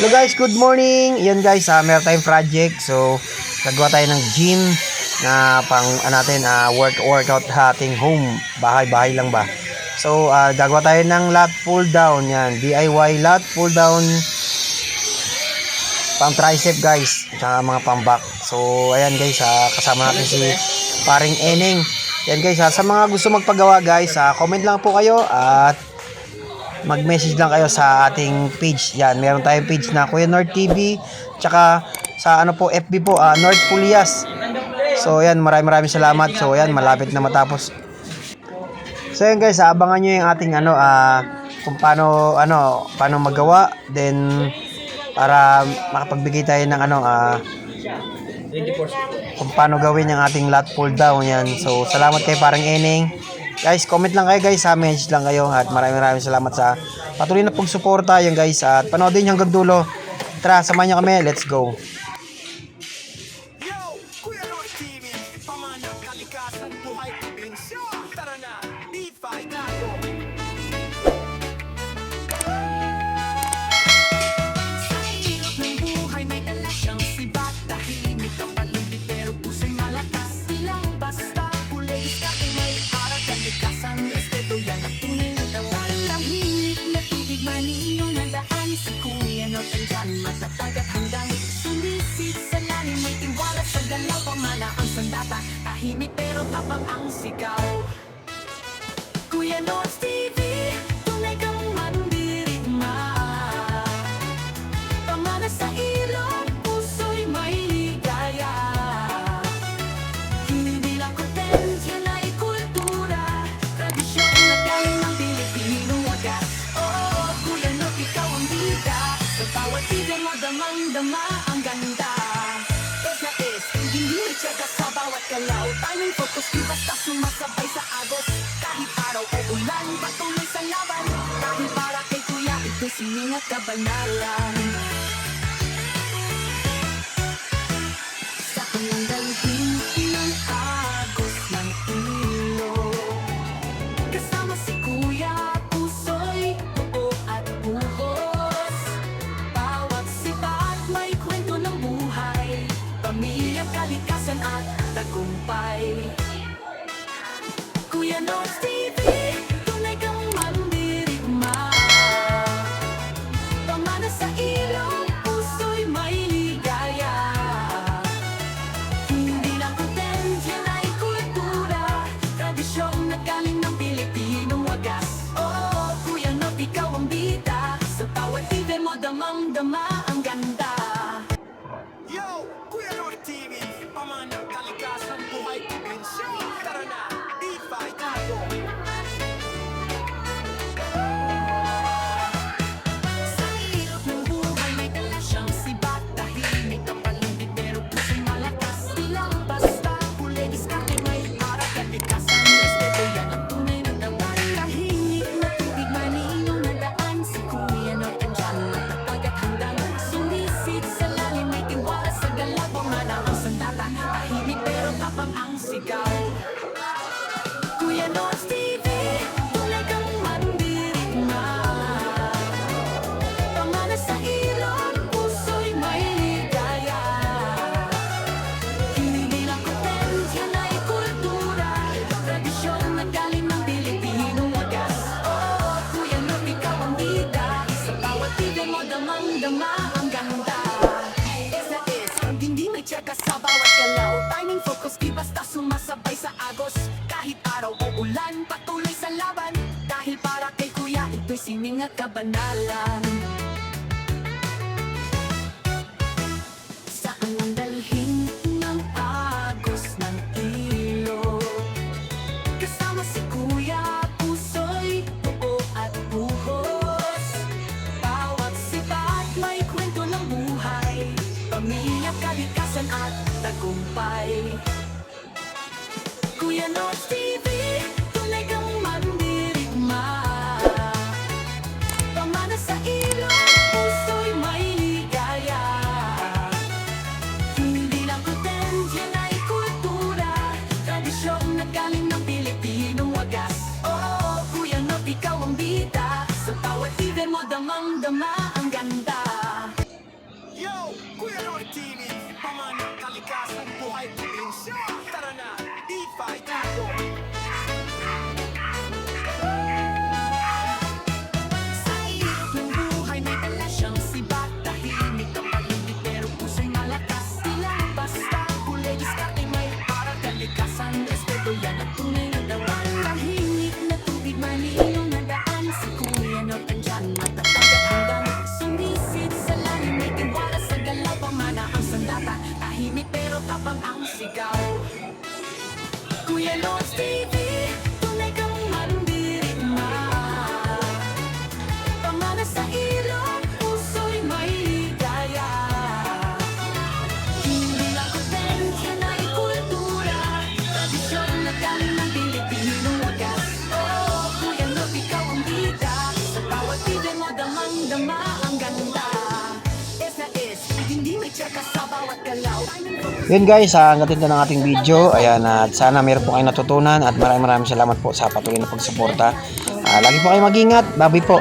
Hello guys, good morning. Yan guys, meron tayong project. So, gagawa tayo ng gym na pang natin, workout ating home. Bahay-bahay lang ba. So, gagawa tayo ng lat pull down. Yan, DIY lat pull down pang tricep guys. Tsaka mga pang back. So, ayan guys, kasama natin si paring Eneng. Yan guys, sa mga gusto magpagawa guys, comment lang po kayo at mag-message lang kayo sa ating page. Yan, meron tayong page na Kuya North TV, tsaka sa FB po, North Pulias. So yan, maraming salamat. So yan, malapit na matapos. So yan guys, abangan nyo yung ating kung paano magawa, then para makapagbigay tayo ng kung paano gawin yung ating lat pull down. Yan. So salamat kay parang Eneng. Guys, comment lang kayo guys, message lang kayo at maraming salamat sa patuloy na pagsuporta yan guys at panoodin nyo hanggang dulo. Tara, samahan nyo kami, let's go. Kuya North TV, pamanang kalikasan, buhay, bensyon. Tara na, D5 tayo. Sa hirap ng buhay may dala siyang sibat. Tahimik ang paligid pero puso'y malakas. Ilang basta, kulay ka may aral. Kalikasan, respeto yan ang tunay na tawal. Tahimik na tubig maniyo na daan. Si Kuya North andyan, matatag at hanggang sumisid sa lalim. May tiwala sa galaw, pamana ang sandata. Tahimik pero tapang ang sigaw. Kuya North TV, tunay kang mandirigma. Pamana sa ilong, puso'y may ligaya. Hindi lang content, yan ay kultura. Tradisyon na galing ng Pilipino wagas. Oo, Kuya North, ikaw ang bida. Sa bawat video mo, damang-dama ang ganda. Hindi may tiyaga sa bawat galaw. Timing, focus, di basta sumasabay sa agos. Kahit araw o ulan, patuloy sa laban. Dahil para kay Kuya, ito'y sining at kabanalan. Sa kanyang dalhin ng agos ng ilog, kasama si Kuya, puso'y buo at buhos. Bawat sipat may kwento ng buhay, pamilya, kalikasan at tagumpay. Kuya North TV, tunay kang mandirigma. Pamana sa ilong, puso'y may ligaya. Hindi lang content, yan ay kultura. Tradisyon na galing ng Pilipinong wagas. Oo, Kuya North, ikaw ang bida. Sa bawat video mo, damang-dama ang ganda. Yo, Kuya North TV, pamanang kalikasan, buhay, bensyon. Tara na, D5 tayo. Sa hirap ng buhay may dala siyang sibat. Tahimik ang paligid pero puso'y malakas. Ilang basta, kulay diskarte may aral. Kalikasan, respeto yan ang tunay na dawan. Tahimik na tubig maniyo na daan. Si Kuya North andyan, matatag at hanggang sumisid sa lalim. May tiwala sa galaw, pamana ang sandata. Tahimik pero tapang ang sigaw. Kuya North TV, tunay kang mandirigma. Pamana sa ilong, puso'y may ligaya. Hindi lang content, yan ay kultura. Tradisyon na galing ng Pilipinong wagas. Oo, Kuya North, ikaw ang bida. Sa bawat video mo, damang-dama ang ganda. Hindi may tsaka sa bawat galaw. Timing, focus, di basta sumasabay sa agos. Kahit araw o ulan, patuloy sa laban. Dahil para kay Kuya, ito'y sining at kabanalan. Saan ang dalhin ng agos ng ilog? Kasama si Kuya, puso'y buo at buhos. Bawat sipat may kwento ng buhay, pamilya, kalikasan at tagumpay. Kuya North TV, tunay kang mandirigma. Pamana sa ilong, puso'y may ligaya. Hindi lang content, yan ay kultura. Tradisyon na galing ng Pilipinong wagas. Oo, Kuya North, ikaw ang bida. Sa bawat video mo, damang-dama ang ganda. Kuya Lods TV, tunay kang mandirigma. Pamana sa ilong, puso'y may ligaya. Hindi lang content, yan ay kultura. Tradisyon na kami ng Pilipinong wagas. Oh, Kuya Lods, ikaw ang bida. Sa bawat video mo, damang-dama ang ganda. Es na es, hindi may tsaka sa bawat galaw. Yun guys, hanggang dito ng ating video. Ayan, at sana meron po kayo natutunan at maraming salamat po sa patuloy na pagsuporta. Lagi po kayo mag-ingat. Baboy po.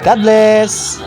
God bless!